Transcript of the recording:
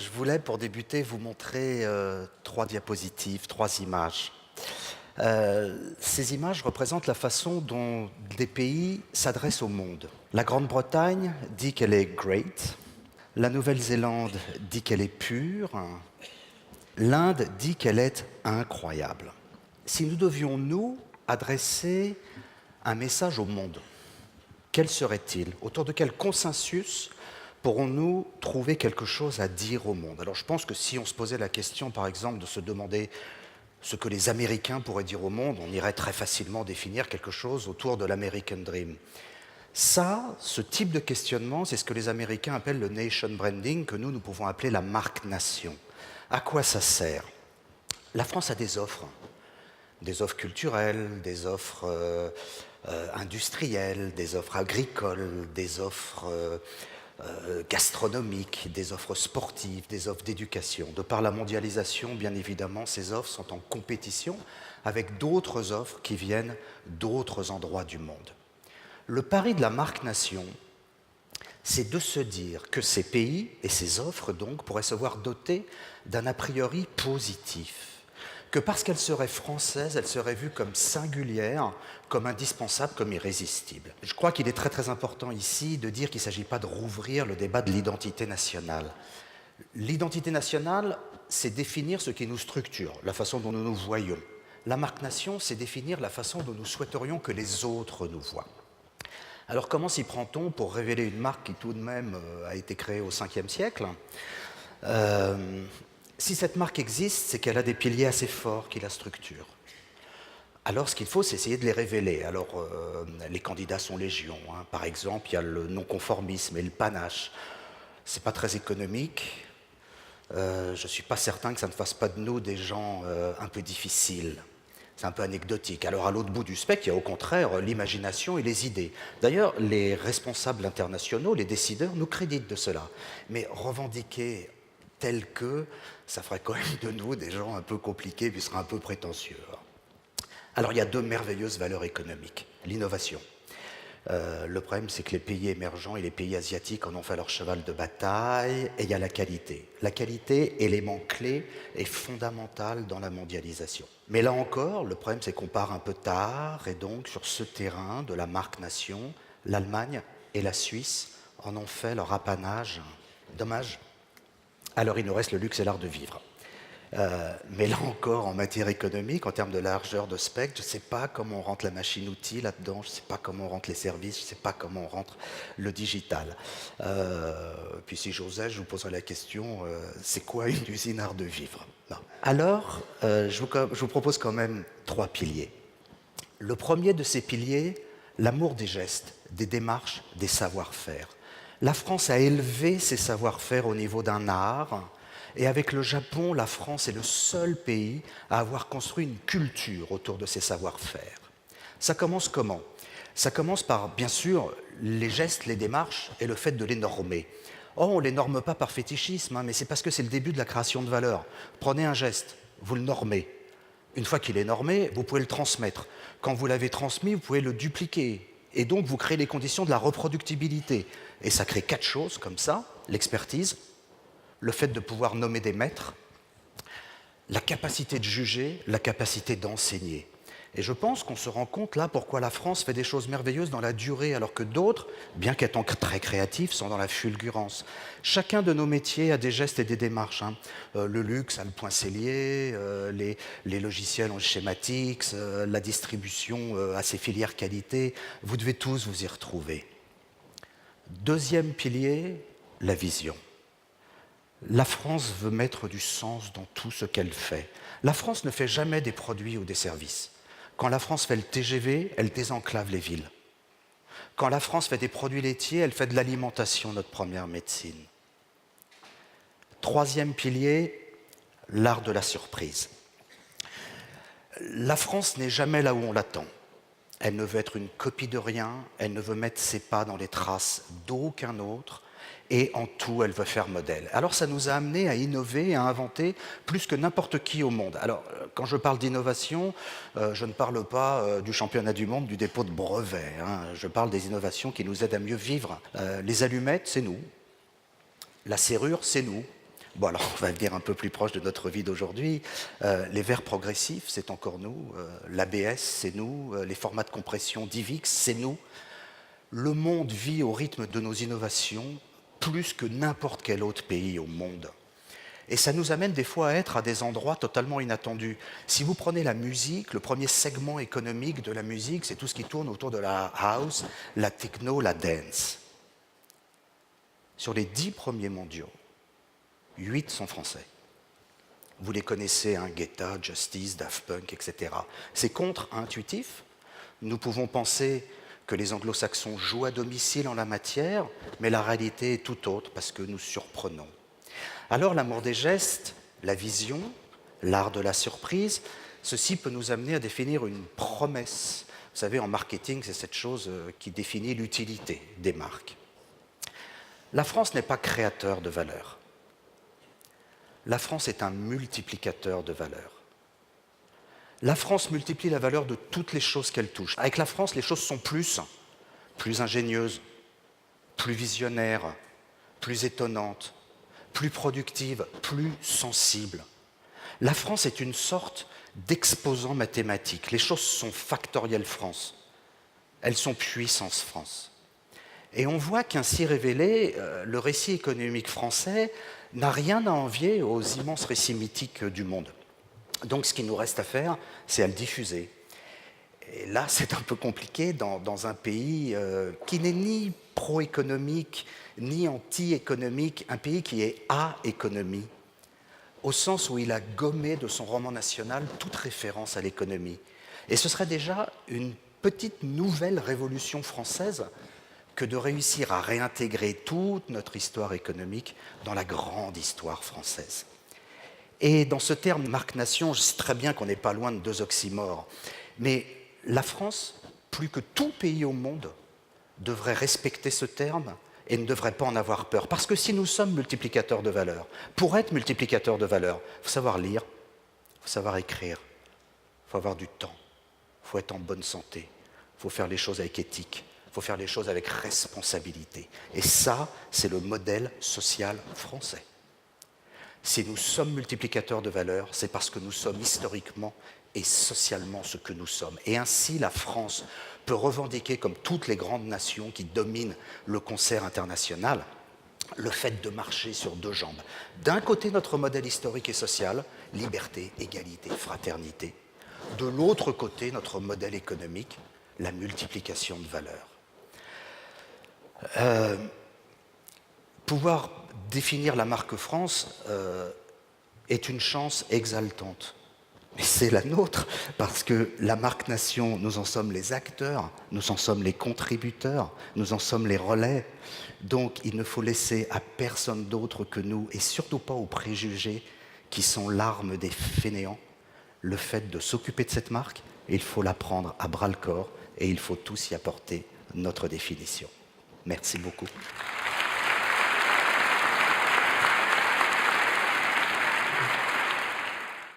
Je voulais, pour débuter, vous montrer trois diapositives, trois images. Ces images représentent la façon dont des pays s'adressent au monde. La Grande-Bretagne dit qu'elle est great, la Nouvelle-Zélande dit qu'elle est pure, l'Inde dit qu'elle est incroyable. Si nous devions, nous, adresser un message au monde, quel serait-il? Autour de quel consensus pourrons-nous trouver quelque chose à dire au monde? Alors je pense que si on se posait la question, par exemple, de se demander ce que les Américains pourraient dire au monde, on irait très facilement définir quelque chose autour de l'American Dream. Ça, ce type de questionnement, c'est ce que les Américains appellent le nation branding, que nous pouvons appeler la marque nation. À quoi ça sert? La France a des offres culturelles, des offres industrielles, des offres agricoles, des offres gastronomiques, des offres sportives, des offres d'éducation. De par la mondialisation, bien évidemment, ces offres sont en compétition avec d'autres offres qui viennent d'autres endroits du monde. Le pari de la marque nation, c'est de se dire que ces pays et ces offres, donc, pourraient se voir dotés d'un a priori positif, que parce qu'elles seraient françaises, elles seraient vues comme singulières, comme indispensables, comme irrésistibles. Je crois qu'il est très très important ici de dire qu'il ne s'agit pas de rouvrir le débat de l'identité nationale. L'identité nationale, c'est définir ce qui nous structure, la façon dont nous nous voyons. La marque nation, c'est définir la façon dont nous souhaiterions que les autres nous voient. Alors comment s'y prend-on pour révéler une marque qui tout de même a été créée au 5e siècle? Si cette marque existe, c'est qu'elle a des piliers assez forts qui la structurent. Alors ce qu'il faut, c'est essayer de les révéler. Alors les candidats sont légion. Par exemple, il y a le non-conformisme et le panache. C'est pas très économique. Je ne suis pas certain que ça ne fasse pas de nous des gens un peu difficiles. C'est un peu anecdotique. Alors à l'autre bout du spectre, il y a au contraire l'imagination et les idées. D'ailleurs, les responsables internationaux, les décideurs, nous créditent de cela. Mais revendiquer tel que, ça ferait quand même de nous des gens un peu compliqués, puis seraient un peu prétentieux. Alors il y a deux merveilleuses valeurs économiques. L'innovation. Le problème, c'est que les pays émergents et les pays asiatiques en ont fait leur cheval de bataille, et il y a la qualité. La qualité, élément clé et fondamental dans la mondialisation. Mais là encore, le problème, c'est qu'on part un peu tard, et donc sur ce terrain de la marque nation, l'Allemagne et la Suisse en ont fait leur apanage. Dommage. Alors il nous reste le luxe et l'art de vivre. Mais là encore, en matière économique, en termes de largeur de spectre, je ne sais pas comment on rentre la machine-outil là-dedans, je ne sais pas comment on rentre les services, je ne sais pas comment on rentre le digital. Puis si j'osais, je vous poserais la question, c'est quoi une usine art de vivre? Non. Alors, je vous propose quand même trois piliers. Le premier de ces piliers, l'amour des gestes, des démarches, des savoir-faire. La France a élevé ses savoir-faire au niveau d'un art. Et avec le Japon, la France est le seul pays à avoir construit une culture autour de ses savoir-faire. Ça commence comment? Ça commence par, bien sûr, les gestes, les démarches et le fait de les normer. Oh, on ne les norme pas par fétichisme, mais c'est parce que c'est le début de la création de valeur. Prenez un geste, vous le normez. Une fois qu'il est normé, vous pouvez le transmettre. Quand vous l'avez transmis, vous pouvez le dupliquer. Et donc, vous créez les conditions de la reproductibilité. Et ça crée quatre choses comme ça, l'expertise, le fait de pouvoir nommer des maîtres, la capacité de juger, la capacité d'enseigner. Et je pense qu'on se rend compte là pourquoi la France fait des choses merveilleuses dans la durée, alors que d'autres, bien qu'étant très créatifs, sont dans la fulgurance. Chacun de nos métiers a des gestes et des démarches. Le luxe a le point cellier, les logiciels ont le schématix, la distribution a ses filières qualité. Vous devez tous vous y retrouver. Deuxième pilier, la vision. La France veut mettre du sens dans tout ce qu'elle fait. La France ne fait jamais des produits ou des services. Quand la France fait le TGV, elle désenclave les villes. Quand la France fait des produits laitiers, elle fait de l'alimentation, notre première médecine. Troisième pilier, l'art de la surprise. La France n'est jamais là où on l'attend. Elle ne veut être une copie de rien, elle ne veut mettre ses pas dans les traces d'aucun autre, et en tout, elle veut faire modèle. Alors ça nous a amené à innover, à inventer plus que n'importe qui au monde. Alors, quand je parle d'innovation, je ne parle pas du championnat du monde, du dépôt de brevets. Je parle des innovations qui nous aident à mieux vivre. Les allumettes, c'est nous. La serrure, c'est nous. Bon, alors on va venir un peu plus proche de notre vie d'aujourd'hui. Les verts progressifs, c'est encore nous. L'ABS, c'est nous. Les formats de compression DivX, c'est nous. Le monde vit au rythme de nos innovations plus que n'importe quel autre pays au monde. Et ça nous amène des fois à être à des endroits totalement inattendus. Si vous prenez la musique, le premier segment économique de la musique, c'est tout ce qui tourne autour de la house, la techno, la dance. Sur les 10 premiers mondiaux, 8 sont français. Vous les connaissez, hein, Guetta, Justice, Daft Punk, etc. C'est contre-intuitif. Nous pouvons penser que les anglo-saxons jouent à domicile en la matière, mais la réalité est tout autre parce que nous surprenons. Alors l'amour des gestes, la vision, l'art de la surprise, ceci peut nous amener à définir une promesse. Vous savez, en marketing, c'est cette chose qui définit l'utilité des marques. La France n'est pas créateur de valeur. La France est un multiplicateur de valeur. La France multiplie la valeur de toutes les choses qu'elle touche. Avec la France, les choses sont plus ingénieuses, plus visionnaires, plus étonnantes, plus productives, plus sensibles. La France est une sorte d'exposant mathématique. Les choses sont factorielles France. Elles sont puissance France. Et on voit qu'ainsi révélé, le récit économique français n'a rien à envier aux immenses récits mythiques du monde. Donc ce qui nous reste à faire, c'est à le diffuser. Et là, c'est un peu compliqué dans un pays qui n'est ni pro-économique, ni anti-économique, un pays qui est à économie, au sens où il a gommé de son roman national toute référence à l'économie. Et ce serait déjà une petite nouvelle révolution française que de réussir à réintégrer toute notre histoire économique dans la grande histoire française. Et dans ce terme marque-nation, je sais très bien qu'on n'est pas loin de 2 oxymores, mais la France, plus que tout pays au monde, devrait respecter ce terme et ne devrait pas en avoir peur. Parce que si nous sommes multiplicateurs de valeur, pour être multiplicateur de valeur, il faut savoir lire, il faut savoir écrire, il faut avoir du temps, il faut être en bonne santé, il faut faire les choses avec éthique, il faut faire les choses avec responsabilité. Et ça, c'est le modèle social français. Si nous sommes multiplicateurs de valeur, c'est parce que nous sommes historiquement et socialement ce que nous sommes. Et ainsi, la France peut revendiquer, comme toutes les grandes nations qui dominent le concert international, le fait de marcher sur 2 jambes. D'un côté, notre modèle historique et social, liberté, égalité, fraternité. De l'autre côté, notre modèle économique, la multiplication de valeurs. Pouvoir définir la marque France est une chance exaltante. Mais c'est la nôtre, parce que la marque nation, nous en sommes les acteurs, nous en sommes les contributeurs, nous en sommes les relais. Donc il ne faut laisser à personne d'autre que nous, et surtout pas aux préjugés qui sont l'arme des fainéants, le fait de s'occuper de cette marque, et il faut la prendre à bras-le-corps, et il faut tous y apporter notre définition. Merci beaucoup.